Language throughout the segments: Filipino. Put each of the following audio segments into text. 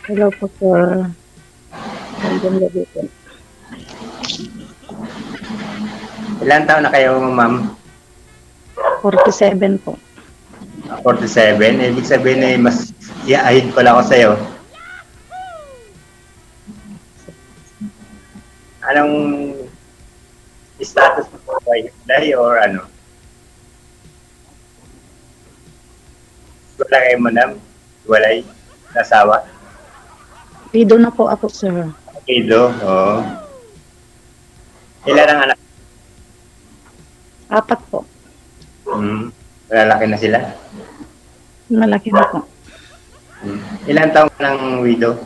Hello po, sir. Magandang gabi po. Ilan taon na kayo, ma'am? 47 po. 47. Ibig sabihin mas iaahid pala ako sa'yo. Anong status mo po? Hiwalay or ano? Wala kayo, madam? Hiwalay? Nasawa? Widow na po ako, sir. Kido? Oo. Ilan ang anak? 4 po. Lalaki na sila? Malaki na po. Ilan taon ka ng widow?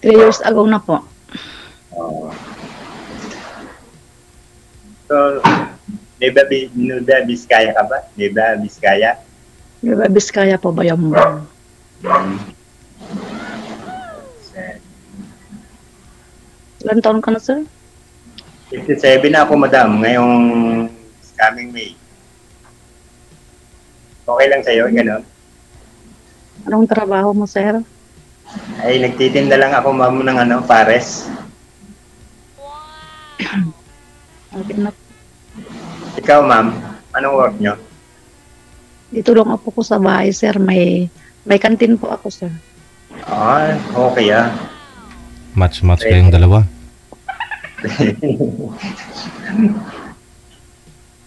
3 years ago na po. Oo. So, Nueva Vizcaya ka ba? Nueva Vizcaya? Diba, Biskaya po ba yung Ilan taon ka na, sir? 57 na ako, madam. Ngayong coming May. Okay lang sa'yo, gano'n? Anong trabaho mo, sir? Ay, nagtitinda lang ako, ma'am, ng pares. Okay na. Ikaw, ma'am, anong work nyo? Dito lang ako sa bahay, sir. May kantin po ako, sir. Ah, okay ah. Match kayong dalawa.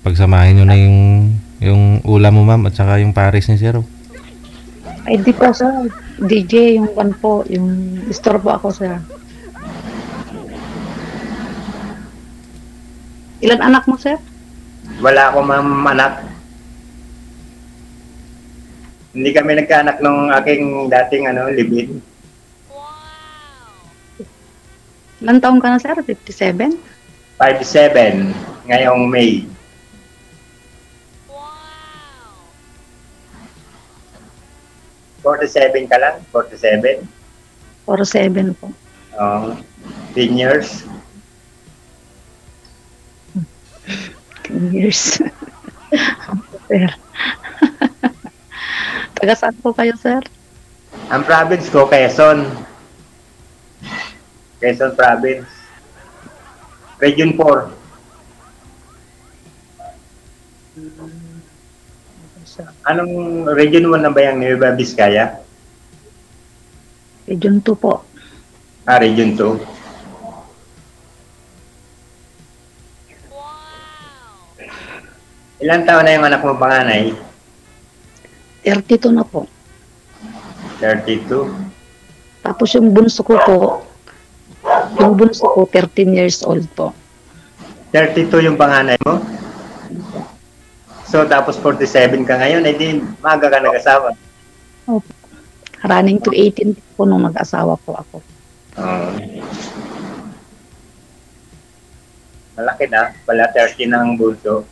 Pagsamahin nyo na yung ulam mo, ma'am, at saka yung pares ni Sir. Ay, di po, sir. DJ, yung one po. Yung store po ako, sir. Ilan anak mo, sir? Wala ako, ma'am, anak. Hindi kami nagkaanak nung aking dating live-in. Ilan taon ka na, sir? 57? 57, ngayong May. Wow! 47 ka lang? 47? 47 po. 10 years? 10 years. Sir. Taga saan po kayo, sir? Ang province ko, Quezon. Quezon Province. Region 4. Anong Region 1 na ba yung Nueva Vizcaya? Region 2 po. Ah, Region 2. Ilang taon na yung anak mo panganay? 32 na po. 32. Tapos yung bunso ko po, 13 years old po. 32 yung panganay mo? So, tapos 47 ka ngayon, di maaga ka nag-asawa. Opo. Running to 18 po nung mag-asawa po ako. Malaki na, pala 30 na ang bunso.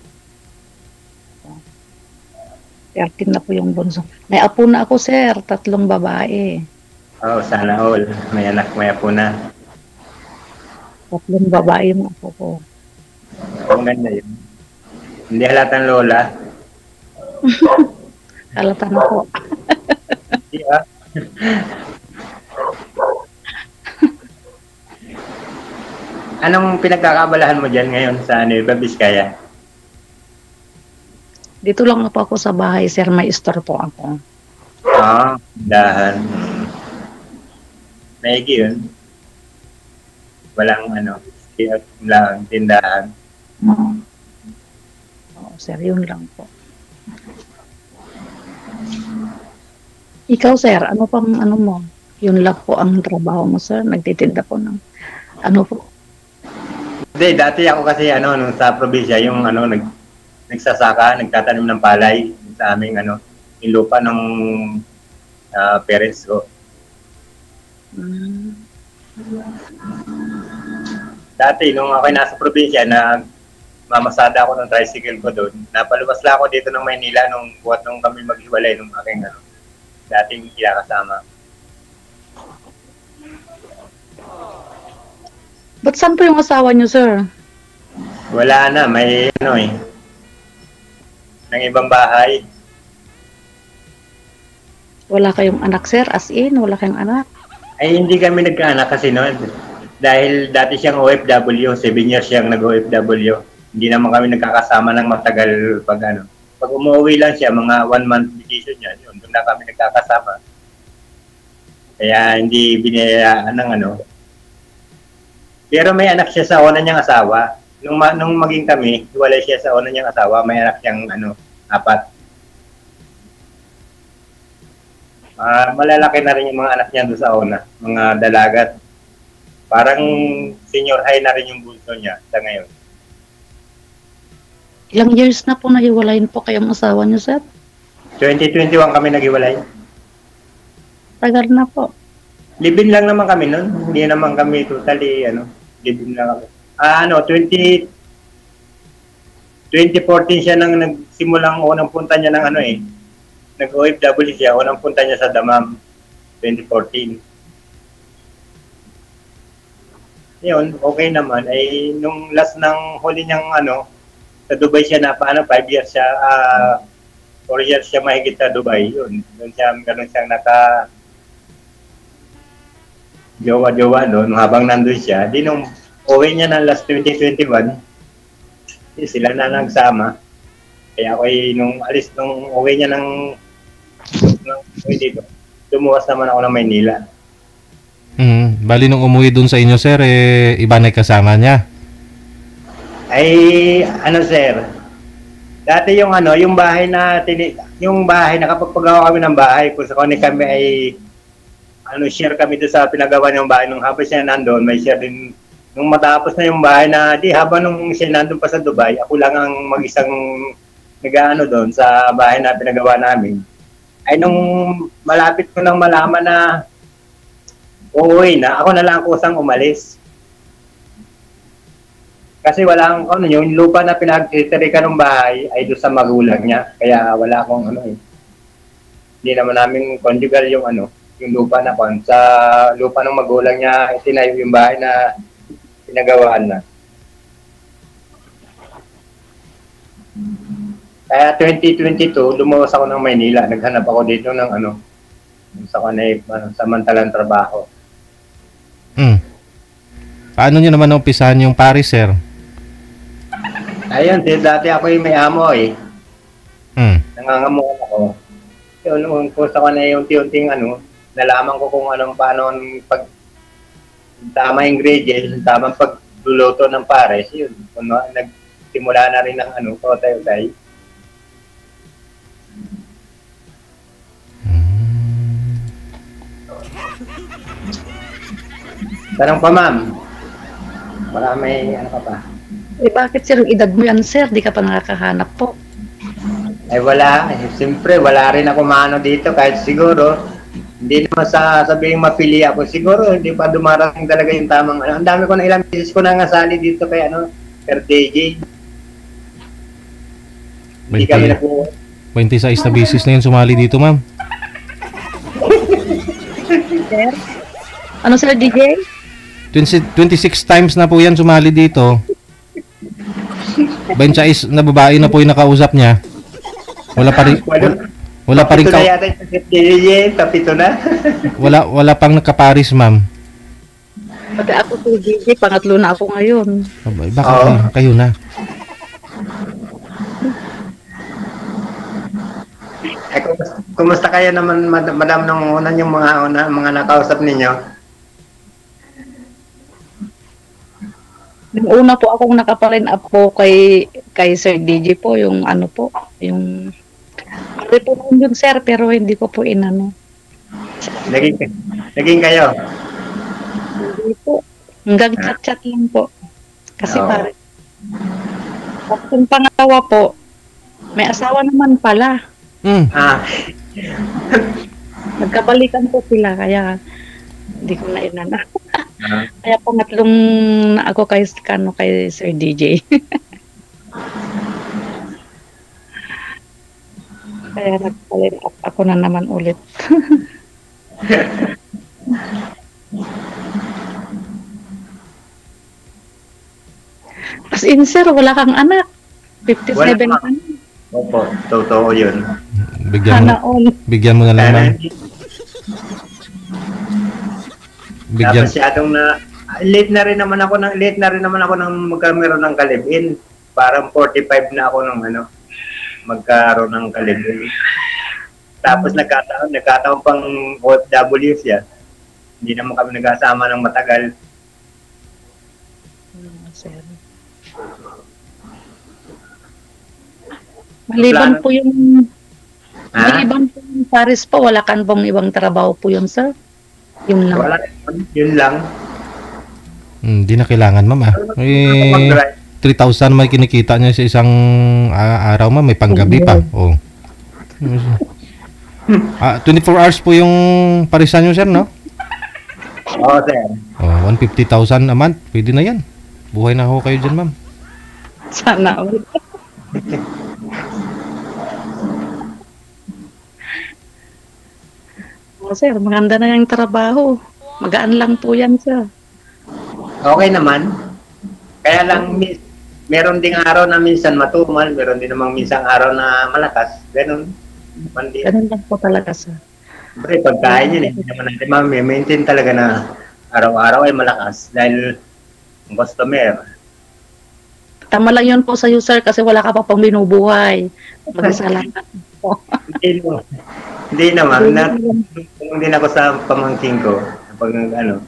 13 na po yung bunso. May apo na ako, sir. 3 babae. Oh, sana all. May anak, may apo na. 3 babae yung apo ko. Ang ganda yun. Hindi halatang lola. Halata na po. Yeah. Anong pinagkakabalahan mo dyan ngayon sa Nueva Vizcaya? Dito lang po ako sa bahay, sir. May store po ako. Ah, dahan. Maigi yun. Walang lang tindahan. Oo, sir. Yun lang po. Ikaw, sir, ano pang mo? Yun lang po ang trabaho mo, sir. Nagtitinda po ng ano po? Hindi, dati ako kasi nung sa probinsya, yung nagsasaka, nagtatanim ng palay sa aming yung lupa ng parents ko. Dati, nung ako nasa probinsya, mamasada ako ng tricycle ko doon. Napaluwas lang ako dito ng Maynila nung buhat nung kami maghiwalay nung aking dating kinakasama. Ba't saan po yung asawa niyo, sir? Wala na, may ng ibang bahay. Wala kayong anak, sir? As in, wala kayong anak? Ay, hindi kami nagkaanak kasi noon. Dahil dati siyang OFW, 7 years siyang nag-OFW. Hindi naman kami nagkakasama ng matagal pag ano. Pag umuwi lang siya, mga 1 month vacation niya, yun, doon na kami nagkakasama. Kaya hindi binayaan ng ano. Pero may anak siya sa una niyang asawa. Nung maging kami, hiwalay siya sa una niyang asawa, may anak siyang 4. Malalaki na rin yung mga anak niya doon sa una, mga dalagat. Parang senior high na rin yung bunso niya sa ngayon. Ilang years na po nahiwalayin po kayong asawa niyo, sir? 2021 kami naghiwalay. Tagal na po. Live-in lang naman kami noon. Hindi naman kami totally, live-in lang kami. 2014 siya nang nagsimulang unang punta niya ng nag-OFW siya, unang punta niya sa Damam, 2014. Yun, okay naman. Ay, nung last ng huli niyang sa Dubai siya na 5 years siya, 4 years siya mahigit sa Dubai. Yun, doon siya, ganun siyang jowa-jowa doon habang nandun siya. Di nung uwi niya ng last 2021, sila na nagsama. Kaya ako nung uwi niya ng dito, lumuwas naman ako ng Maynila. Bali nung umuwi dun sa inyo, sir, iba na kasama niya. Ay, sir, dati yung bahay na nakapagpagawa kami ng bahay, kung sa kami ay share kami doon sa pinagawa ng bahay. Nung habang siya nandun, may share din. Nung matapos na yung bahay habang nung siya nandun pa sa Dubai, ako lang ang mag-isang doon sa bahay na pinagawa namin. Ay nung malapit ko nang malaman na uuwi na, ako na lang kusang umalis. Kasi wala akong yung lupa na pinagtitirikan ng bahay ay doon sa magulang niya. Kaya wala akong hindi naman namin conjugal yung yung lupa na sa lupa ng magulang niya itinayo yung bahay na pinagawaan na. Kaya 2022, lumuwas ako ng Maynila. Naghanap ako dito ng samantalang trabaho. Paano nyo naman umpisahan yung Paris, sir? Ayun, dati ako yung may amo Nangangamuhan ako. Yun, nung sa yung unti-unting nalaman ko kung paano pag tama ingredients, tamang pagluluto ng Paris, yun. Nagsimula na rin ng kotay-utay. Tanong pa, ma'am. Baka may ka pa. Bakit sir, yung edad mo yan, sir? Di ka pa nakakahanap po. Ay wala. Siyempre, wala rin ako dito. Kahit siguro, hindi naman sabihin mapili ako. Siguro, hindi pa dumarating talaga yung tamang Ang dami ko na ilang beses ko na ngasali dito kay per DJ. Hindi kami nakuha. 26 na beses na yun sumali dito, ma'am. Sir? Sir, DJ? 26 times na po yan sumali dito. 26 na babae na po yung nakausap niya. Wala pa rin wala pang nakaparis, ma'am. Pati ako si DJ, pangatlo na ako ngayon. Bakit kayo na? Kumusta kayo naman, madam, nung unan yung mga nakausap ninyo? Yung una po akong nakaparin up po kay Sir DJ po, yung yung po yun, sir, pero hindi ko po Naging kayo? Hindi po. Hanggang chat-chat lang po. Kasi pare. At yung pangalawa po, may asawa naman pala. Nagkabalikan po sila, kaya hindi ko na inana. Kaya pangatlong na ako kay Sir DJ. Kaya nagpalit ako na naman ulit. As in, sir, wala kang anak. 57 ka na. Opo, totoo yun. Sana all. Bigyan mo na lang, ma'am. Bigyan. Masyadong na late na rin naman ako ng magkaroon ng kalibin. Parang 45 na ako ng magkaroon ng kalibin. Tapos nagkataon pang OFW siya. Hindi naman kami nagkasama ng matagal. Sir. Maliban po yung Paris po, wala kan pong ibang trabaho po yun, sir? Yun lang. Wala, yun lang. Hindi na kailangan, ma'am. 3,000 may kinikita niya sa isang araw, ma'am. May panggabi pa. Oh. 24 hours po yung parisan nyo, sir, no? Oo, sir. 150,000 a month. Pwede na yan. Buhay na ako kayo dyan, ma'am. Sana all. Sir, maganda na yung trabaho. Magaan lang po yan, sir. Okay naman. Kaya lang, meron ding araw na minsan matumal, meron din namang minsan araw na malakas. Ganun. Ganun lang po talaga, sir. Siyempre, pagkain yun, hindi naman natin ma-maintain talaga na araw-araw ay malakas dahil customer. Tama lang yun po sa iyo, sir, kasi wala ka pa pang binubuhay. Mag-salamat po. Hindi naman. Hindi ako sa pamangking ko. Pag yung anak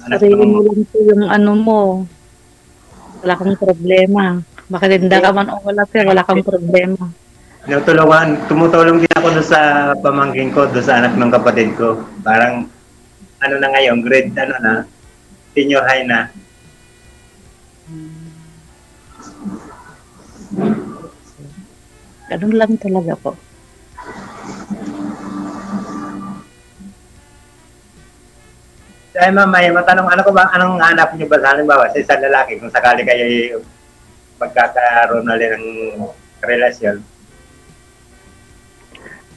Sarili mo lang po yung mo. Wala kang problema. Makalinda ka man o wala, sir, wala kang problema. Tumutulong din ako doon sa pamangking ko, doon sa anak ng kapatid ko. Parang, na ngayon, grade, senior high na. Ganun lang talaga po. Ay, ma'am, may matanong, anong hanap niyo ba sa halimbawa sa isang lalaki kung sakali kayo magkakaroon na rin ng relasyon?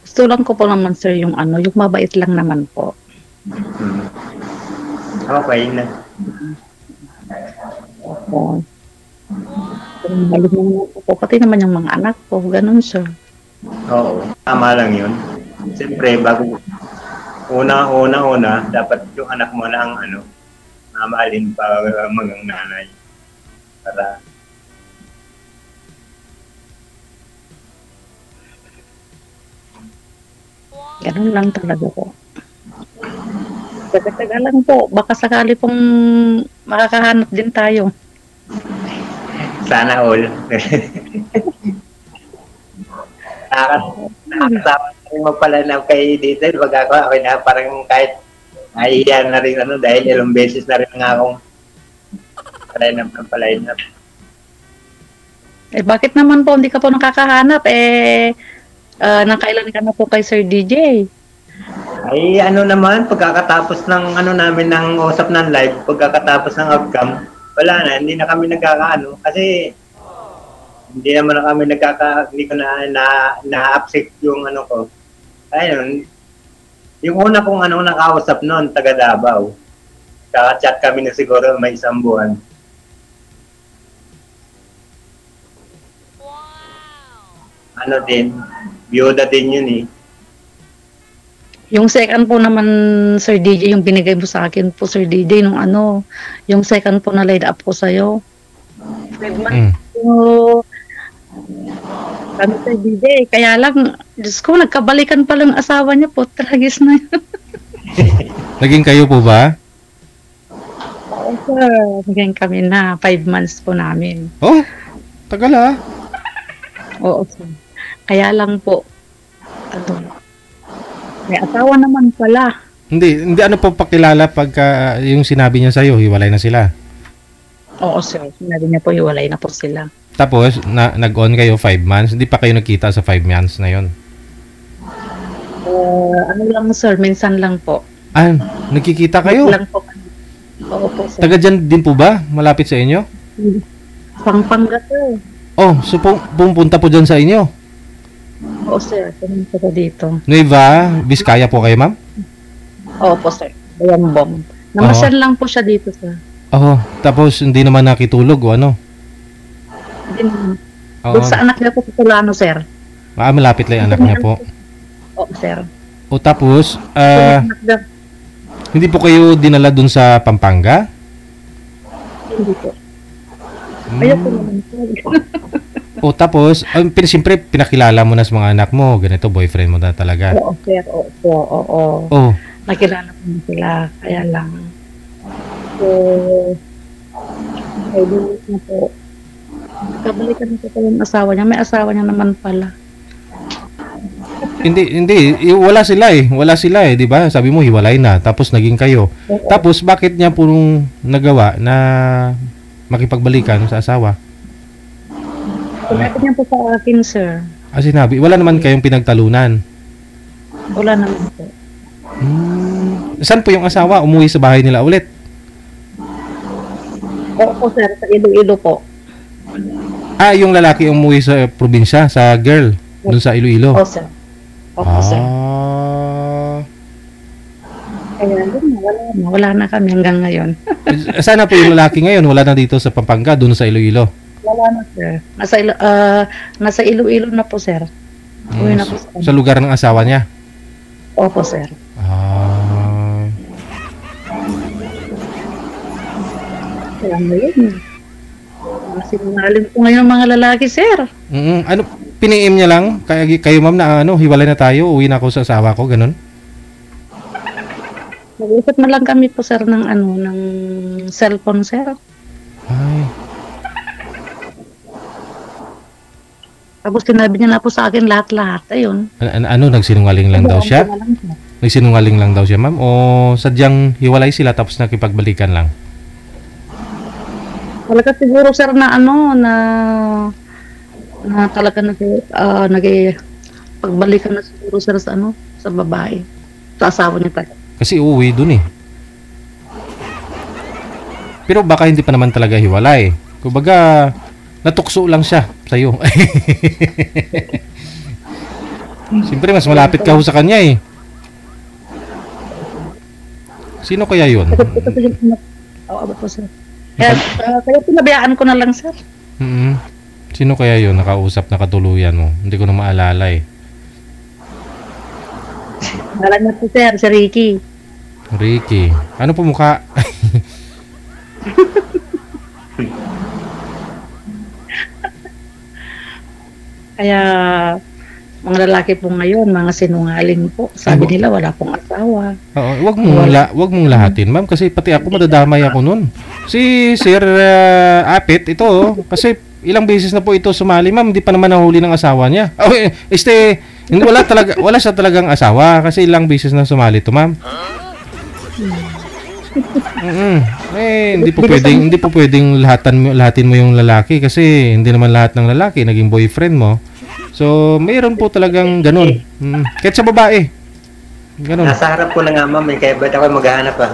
Gusto lang ko po naman, sir, yung yung mabait lang naman po. Okay na. Opo. Kung balik naman po, pati naman yung mga anak ko, ganun, sir. Oo, tama lang yun. Siyempre, bago una, dapat yung anak mo na ang mamahalin pa mga nanay. Para Ganun lang talaga po. Taga-taga lang po. Baka sakali pong makakahanap din tayo. sana all. Nakakasama na rin magpalanap kay dito. Wag ako na parang kahit nahihiyan na rin dahil ilang beses na rin nga akong palinap. Bakit naman po hindi ka po nakakahanap? Nakailan ka na po kay Sir DJ? Ay naman, pagkakatapos ng namin ng usap ng live, pagkakatapos ng outcome, wala na, hindi na kami kasi hindi naman na kami hindi ko na-upset yung ko. Ayun, yung una kong nakausap noon, taga Davao. Kaka-chat kami na siguro may isang buwan. Biyuda din yun eh. Yung second po naman, Sir DJ, yung binigay mo sa akin po, Sir DJ, yung second po na laid up ko sa'yo. Sir DJ, kaya lang, Diyos ko, nagkabalikan pa lang asawa niya po, tragis na yun. Naging kayo po ba? Oo, sir. Naging kami na, 5 months po namin. Oh, tagal ah. Oo, sir. Kaya lang po, may asawa naman pala. Hindi po pakilala pagka yung sinabi niya sa'yo, hiwalay na sila. Oo, sir. Sinabi niya po, hiwalay na po sila. Tapos, nag-on kayo 5 months, hindi pa kayo nagkita sa 5 months na yon. Lang, sir, minsan lang po. Nagkikita kayo? Lang po. Oo po, sir. Taga dyan din po ba? Malapit sa inyo? Pampanga, sir. Oh, so pumunta po dyan sa inyo? Oo, sir. Pumunta po dito. Nueva, Vizcaya po kayo, ma'am? Oo po, sir. Bayambong. Namasyal lang po siya dito, sir. Oo, tapos hindi naman nakitulog o ano? Hindi naman. Doon sa anak niya po sa Solano, sir. Malapit lang yung anak niya po. Oo, sir. O tapos, hindi po kayo dinala dun sa Pampanga? Hindi po. Ayoko naman po. O tapos, siyempre, pinakilala mo na sa mga anak mo. Ganito, boyfriend mo na talaga. Oo, sir. Oo. Oh, Nakilala ko na sila. Kaya lang. So, ay, dinis na po. Kabalikan na po yung asawa niya. May asawa niya naman pala. hindi. Wala sila eh, di ba? Sabi mo, hiwalay na. Tapos, naging kayo. Oo. Tapos, bakit niya pong nagawa na makipagbalikan sa asawa? Sinabi niya po sa akin, sir. Sinabi, wala naman kayong pinagtalunan. Wala naman po. Saan po yung asawa? Umuwi sa bahay nila ulit? Oo po, sir. Sa Iloilo po. Yung lalaki umuwi sa probinsya, sa girl, dun sa Iloilo. Oo, sir. Opo, sir. Kaya wala na kami hanggang ngayon. Sana po yung lalaki ngayon, wala na dito sa Pampanga, dun sa Iloilo. Wala na, sir. Nasa Iloilo na po, sir. Uwi na po Sa lugar ng asawa niya? Opo, sir. Kaya ngayon. Sinungaling po ngayon ang mga lalaki, sir. Ano, piniim niya lang? Kayo ma'am na hiwalay na tayo, uwi na ako sa asawa ko, ganun? Nag-usap na lang kami po, sir, ng cellphone, sir. Ay. Tapos sinabi niya na po sa akin lahat-lahat. Ayun. Nagsinungaling lang daw siya? Ano na lang, sir. Nagsinungaling lang daw siya, ma'am? O sadyang hiwalay sila tapos nakipagbalikan lang? Talaga siguro, sir, na talaga pagbalikan na siguro, sir, sa babae. Sa asawa niya talaga. Kasi uuwi dun eh. Pero baka hindi pa naman talaga hiwalay. Kumbaga, natukso lang siya sa'yo. Siyempre, mas malapit ka ho sa kanya eh. Sino kaya yun? Oo, po, sir. Kaya pinabayaan ko na lang, sir. Sino kaya yun nakausap na katuluyan mo? Hindi ko na maalala eh. Alam niya po, sir, si Ricky. Ricky. Ano po mukha? Kaya, mga lalaki po ngayon, mga sinungaling po. Sabi nila, wala pong asawa. Oo, wag mong lahatin, ma'am, kasi pati ako madadamay ako nun. Si Sir Apit, ito, kasi ilang beses na po ito sumali, ma'am, hindi pa naman nahuli ng asawa niya. Wala siya talagang asawa kasi ilang beses na sumali to, ma'am. Hindi po pwedeng lahatin mo yung lalaki kasi hindi naman lahat ng lalaki naging boyfriend mo. So, mayroon po talagang ganun. Kahit sa babae. Ganun. Nasa harap ko na nga, ma'am, kaya ba't ako maghahanap pa?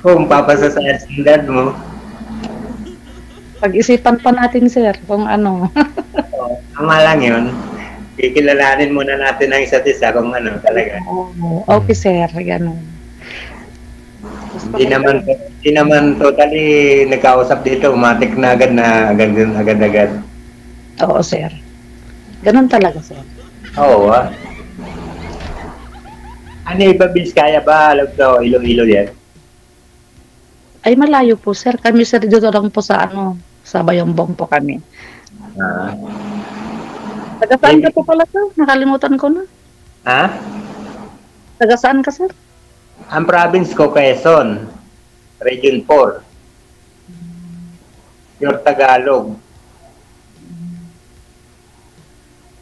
Kung papasa sa standard mo. Pag-isipan pa natin, sir, kung ano. Tama lang yun. Kikilalanin muna natin ang isa't isa kung ano talaga. Okay, sir, ganun. Hindi naman totally nagkausap dito, umatik na agad. Oo, sir. Ganun talaga, sir. Oo, Ano iba, Biskaya ba? Alam ko, Iloilo yan. Ay, malayo po, sir. Kami, sir, dito lang po sa Bayambong po kami. Taga saan ka po pala, sir? Nakalimutan ko na. Taga saan ka, sir? Ang province ko, Quezon. Region 4. Your Tagalog.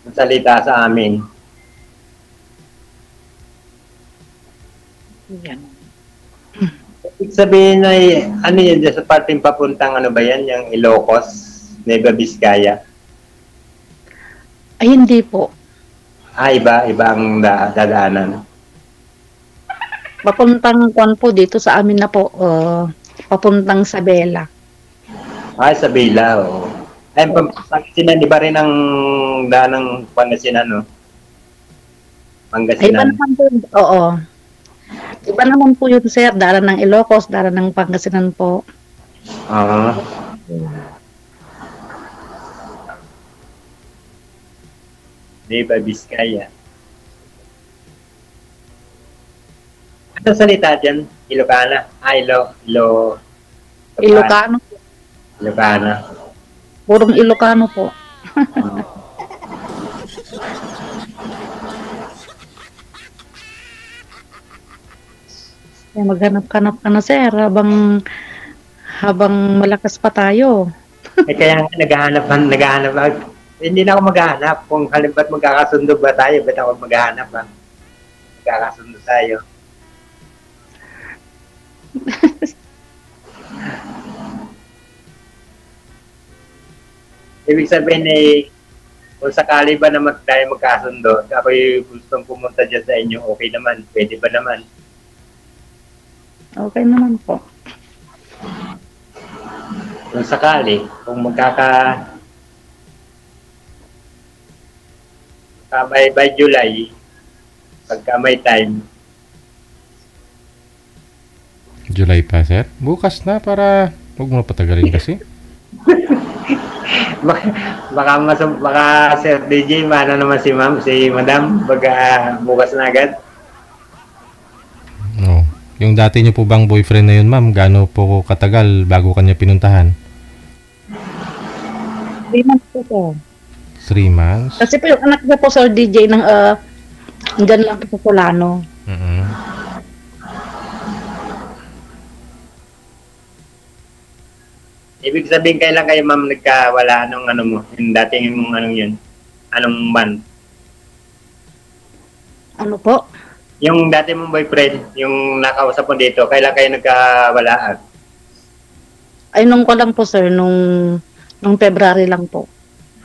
Ang salita sa amin. Yan. Ibig sabihin ay, ano yan, sa parting papuntang ano ba yan, yung Ilocos, Nueva Vizcaya? Ay, hindi po. Iba ang dadaanan. Papuntang kwan po dito sa amin na po, papuntang Sabela. Sa Bila, oo. Ay, Pangasinan, iba rin ang daan ng Pangasinan, no? Pangasinan. Iba naman po, oo. Iba naman po yun, sir. Daan ng Ilocos, daan ng Pangasinan po. Nueva Vizcaya. Ano salita dyan? Ilocana? Ilocano. Ilocana. Purong Ilocano po. Kaya maghanap-hanap ka na, sir, habang malakas pa tayo. Kaya nga naghahanap ako. Hindi na ako maghahanap. Kung halimba't magkakasundo ba tayo, ba't ako maghahanap ha? Magkakasundo tayo. Ibig sabihin kung sakali ba naman tayo magkasundo, ako'y gustong pumunta dyan sa inyo, okay naman, pwede ba naman? Okay naman po. Kung sakali, kung by July, pagka may time. July pa, sir? Bukas na para huwag mo na patagalin kasi. baka Sir DJ, maano naman si Madam, bukas na agad. No. Yung dati niyo po bang boyfriend na yun, ma'am, gaano po katagal bago kanya pinuntahan? 3 months po, sir. 3 months? Kasi po yung anak niya po, Sir DJ, dyan lang po sa Solano. Ibig sabihin, kailan kayo, ma'am, nagkawala anong ano mo? Yung dating mong anong yun? Anong month? Ano po? Yung dati mong boyfriend, yung nakausap mo dito, kailan kayo nagkawalaan? Ay, nung ko lang po, sir, nung February lang po.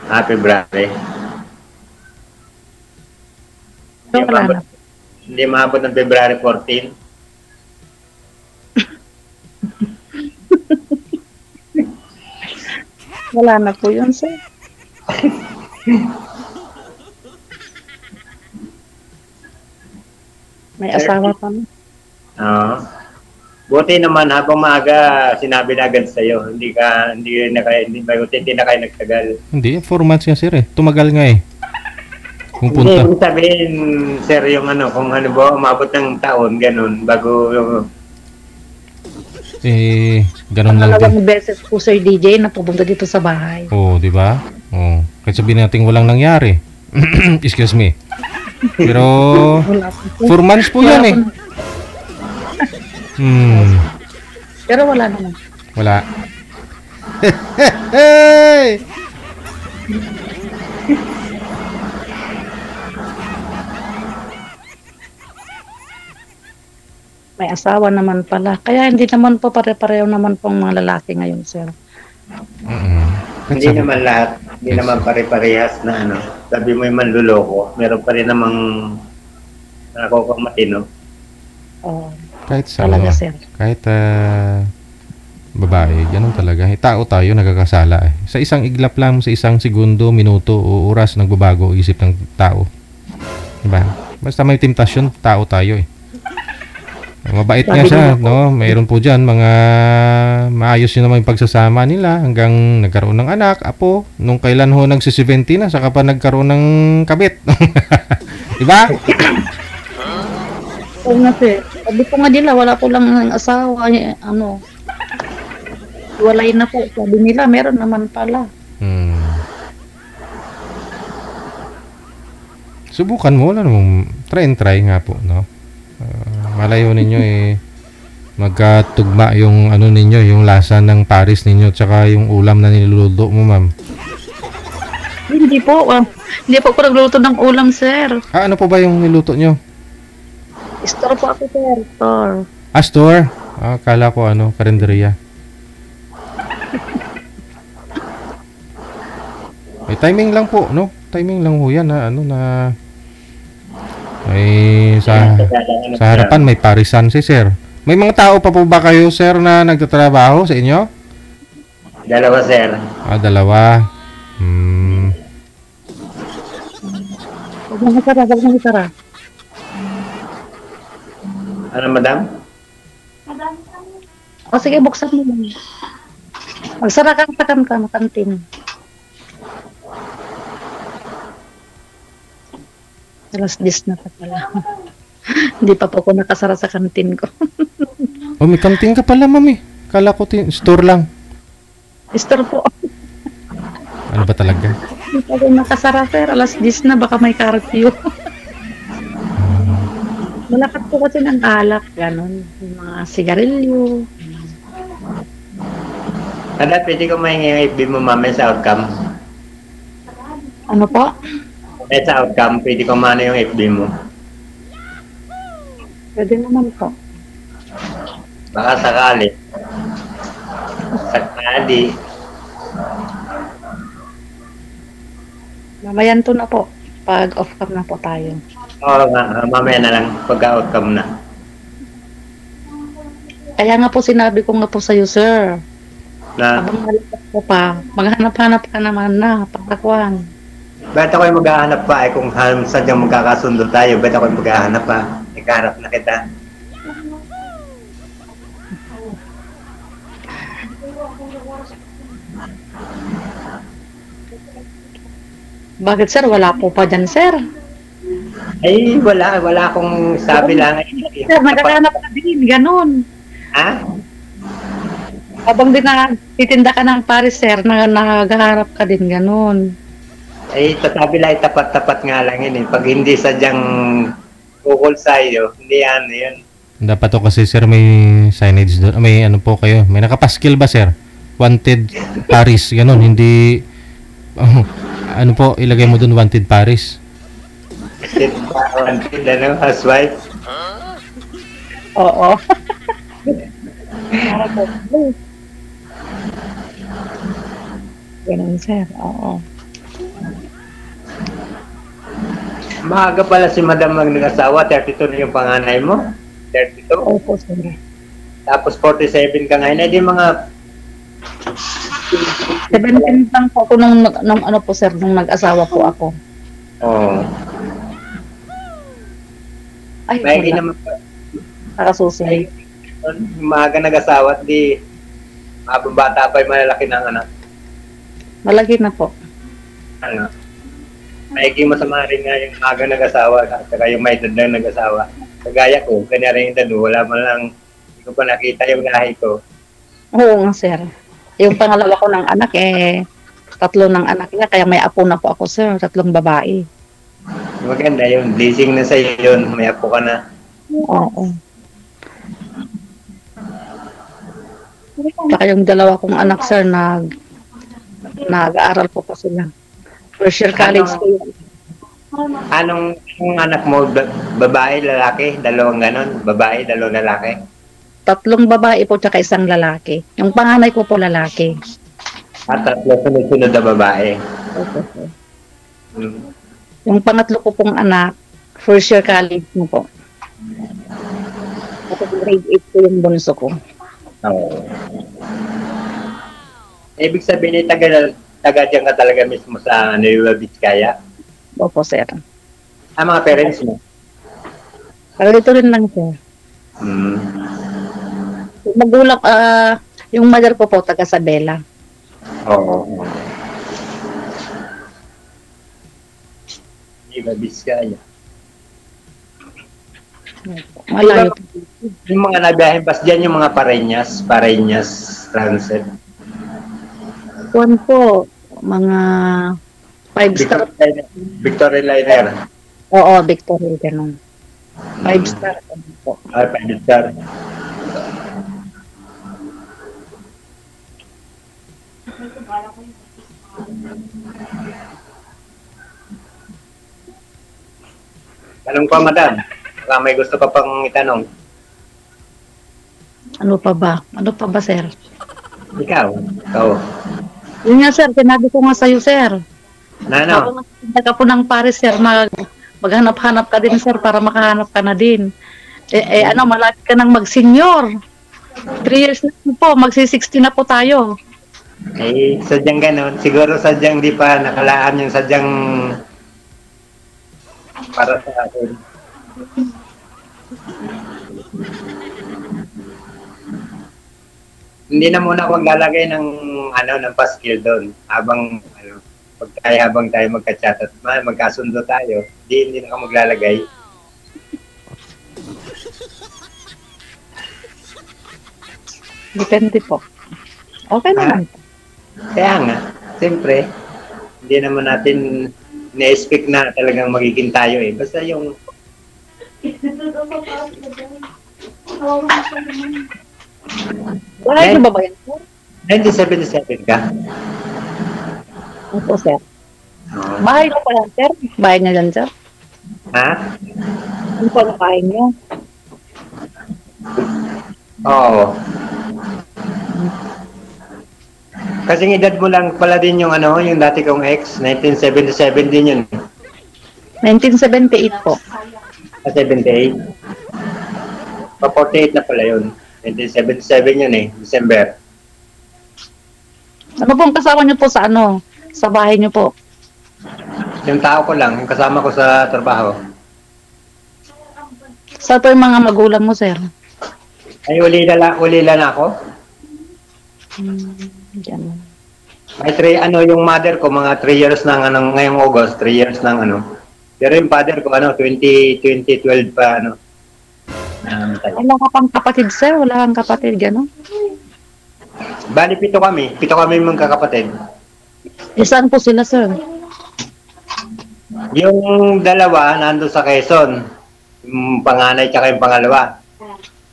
February. So, wala na. Hindi maabot ng February 14. Wala na po yun, sir. May asawa pa na. Oo. Buti naman habang maaga sinabi na agad sa'yo. Hindi na kayo nagtagal. Hindi, 4 months nga, sir eh. Tumagal nga eh. Kung Hindi, punta. kung sabihin, sir, yung ano, kung ano ba, umabot ng taon, ganun, bago Ganun lang din. Dalawang beses po, Sir DJ, na pupunta dito sa bahay. Oo, di ba? Oo. Kahit sabihin natin walang nangyari. Excuse me. Pero, 4 months po yan eh. Pero wala naman. Wala. Hey! May asawa naman pala. Kaya hindi naman po pare-pareho naman pong mga lalaki ngayon, sir. Hindi naman lahat. Hindi naman pare-parehas na ano. Sabi mo yung manluloko. Meron pa rin namang nakakamatino. Oh, Kahit sa talaga, sir. kahit babae, ganun talaga. Tao tayo nagkakasala eh. Sa isang iglap lang, sa isang segundo, minuto o oras, nagbabago isip ng tao. Diba? Basta may temptasyon, tao tayo eh. Mabait nga siya, no? Mayroon po dyan, mga maayos yun naman yung pagsasama nila hanggang nagkaroon ng anak, apo. Nung kailan ho nagsi-70 na, saka pa nagkaroon ng kabit. Diba? Oo nga, sir. Sabi po nga nila, wala po lang ng asawa. Ano, walay na po. Sabi nila, meron naman pala. Subukan mo, wala namang try and try nga po, no? Malayo ninyo eh magkatugma yung ano ninyo, yung lasa ng Paris ninyo tsaka yung ulam na niluluto mo, ma'am. Hindi po. Hindi po ako nagluto ng ulam, sir. Ano po ba yung niluto nyo? Store po ako, sir. Store. Store? Kala ko ano, karinderya. May timing lang po, no? Timing lang ho yan, ano na may sa harapan may parisan si sir. May mga tao pa po ba kayo, sir, na nagtatrabaho sa inyo? Dalawa, sir. Dalawa. Huwag mo isara, huwag mo isara. Ano, madam? O sige, buksan mo lang. Magsara ka sa kantin. Alas 10 na pa pala. Hindi pa po ako nakasara sa kantin ko. Oh, may kantin ka pala, mami. Kala ko store lang. Store po. Ano ba talaga? Hindi pa ako nakasara, sir. Alas 10 na, baka may curfew. Malakat po kasi ng alak, gano'n. Yung mga sigarilyo. Kada pwede ko mahingi yung FB mo mamaya sa outcome. Ano po? Sa outcome, pwede ko mano yung FB mo. Pwede naman po. Baka sakali. Sakali. Mamayan to na po. Pag off-cam na po tayo. Oo nga, mamaya na lang pagka-outcome na. Kaya nga po sinabi ko nga po sa'yo, sir. Na, Habang malipat ko pa, maghanap-hanap ka naman na, pagkakuan. ba't ako'y maghahanap pa kung sadyang magkakasundo tayo, ba't ako'y maghahanap pa? Nagkahanap na kita. Bakit, sir? Wala po pa dyan, sir. Ay, wala akong sabi lang. Sir, naghahanap ka din, ganun. Ha? Habang titinda ka ng Paris, sir, naghahanap ka din, ganun. Ay, sasabi lang, tapat-tapat nga lang yun eh. Pag hindi sadyang kukul sa'yo, hindi yan, yun. Dapat to kasi, sir, may signage doon. May ano po kayo. May nakapaskil ba, sir? Wanted Paris, ganun. Hindi... ano po, ilagay mo doon, Wanted Paris. Wanted, ano, housewife. Oo. Ganun, sir. Oo. Maaga pala si Madam nag-asawa, 32 na yung panganay mo. 32. Opo, sir. Tapos 47 ka ngayon. Hindi mga 17 lang po ako nung ano po, sir, nung nag-asawa po ako. Oo. Ay, May wala. naman Nakasusi. maaga nag-asawa at di habang bata pa yung malalaki ng anak. Malaki na po. Ano? Maigi mo sa rin nga yung maaga nag-asawa at saka yung may edad na nag-asawa. Kagaya ko, kanya rin yung edad, wala man lang, hindi ko pa nakita yung lahi ko. Oo nga, sir. Yung pangalawa ko ng anak, 3 ng anak niya, kaya may apo na po ako, sir. 3 babae. Maganda yun, blessing na sa'yo yun, may apo ka na. Oo. Saka yung 2 kong anak, sir, nag-aaral po pa sila. First year college po yun. Anong yung anak mo, babae, lalaki, 2 ganon, babae, 2 lalaki? 3 babae po, tsaka 1 lalaki. Yung panganay ko po lalaki. At 3 sunod-sunod na babae. Opo, sir. Hmm. Yung pangatlo ko pong anak, first year college mo po. At grade 8 po yung bunso ko. Oo. Ibig sabihin taga dyan ka talaga mismo sa Nueva Vizcaya? Opo, sir. Mga parents mo? Dito rin lang, sir. Hmm. Yung magulang, yung mother ko po, taga Sabela. Oo. Nueva Vizcaya. Malayo po. Yung mga nabiyahin pas dyan, yung mga Pareñas Transit. Kuwan po, mga 5-star. Victoria Liner. Oo, Victoria, ganun. 5-star po. 5-star. Tanong ko, madam. Baka may gusto ka pang itanong. Ano pa ba? Ano pa ba, sir? Ikaw. Yun nga, sir. Sinabi ko nga sa'yo, sir. Ano? Kung nakikita ka po ng Paris, sir, maghanap-hanap ka din, sir, para makahanap ka na din. Malaki ka nang mag-senior. 3 years na po, magsi-60 na po tayo. Sadyang ganun. Siguro sadyang di pa nakalaan yung sadyang para sa akin. Hindi na muna ako maglalagay ng ng paskil doon habang habang tayo magka-chat at magkasundo tayo. hindi na ako maglalagay. Depende po. Okay naman. Kaya nga, siyempre, hindi naman natin na-expect na talagang magiging tayo eh. Basta yung Wala yung ba ba yan, sir? 1977 ka? Opo, sir. Oo. Bahay ko pa yan, sir. Bahay niya dyan, sir. Ha? Ano po ang bahay niyo? Oo. Kasing edad mo lang pala din yung ano, yung dati kong ex, 1977 din yun. 1978 po. 78. Pa 48 na pala yun. 1977 yun eh, December. Ano pong kasama niyo po sa ano? Sa bahay niyo po? Yung tao ko lang, yung kasama ko sa trabaho. Sa po yung mga magulang mo, sir? Ay, uli na ako. Diyan. May yung mother ko, mga 3 years ng ano, ngayong August, 3 years ng ano. Pero yung father ko, 2012 pa, ano. Wala ka pang kapatid, sir? Wala kang kapatid, gano'n? Bali, 7 kami. 7 kami magkakapatid. Saan po sila, sir? Yung dalawa, nandun sa Quezon. Yung panganay tsaka yung pangalawa.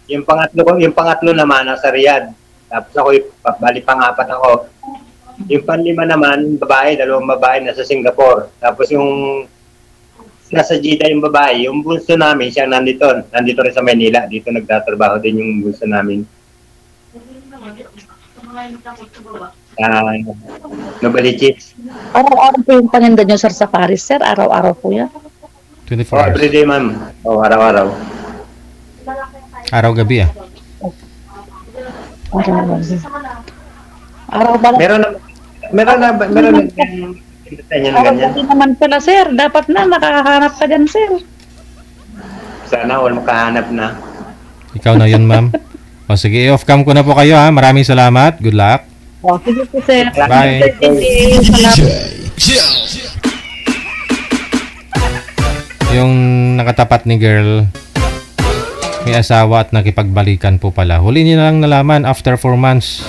Yung pangatlo naman, nasa Riyadh. Tapos ako, bali pang-4 ako. Yung panlima naman, babae, 2 babae, nasa Singapore. Tapos yung nasa Jeddah yung babae, yung bunso namin, siya nandito rin sa Manila. Dito nagtatrabaho din yung bunso namin. Novaliches. Araw-araw po yung paninda nyo, sir, sa Paris, sir? Araw-araw po yan? 24 Oh, hours. everyday, ma'am. Oh, araw-araw. Araw-gabi ah. Araw-araw. Araw ba? Meron na ganyan ganyan. Hindi naman pala, sir. Dapat na, nakakahanap ka dyan, sir. Sana all makahanap na. Ikaw na yun, ma'am. O sige, off cam ko na po kayo ha. Maraming salamat. Good luck. O, sige po, sir. Bye. Salamat. Yung nakatapat ni girl, may asawa at nakipagbalikan po pala. Huli niya na lang nalaman after 4 months.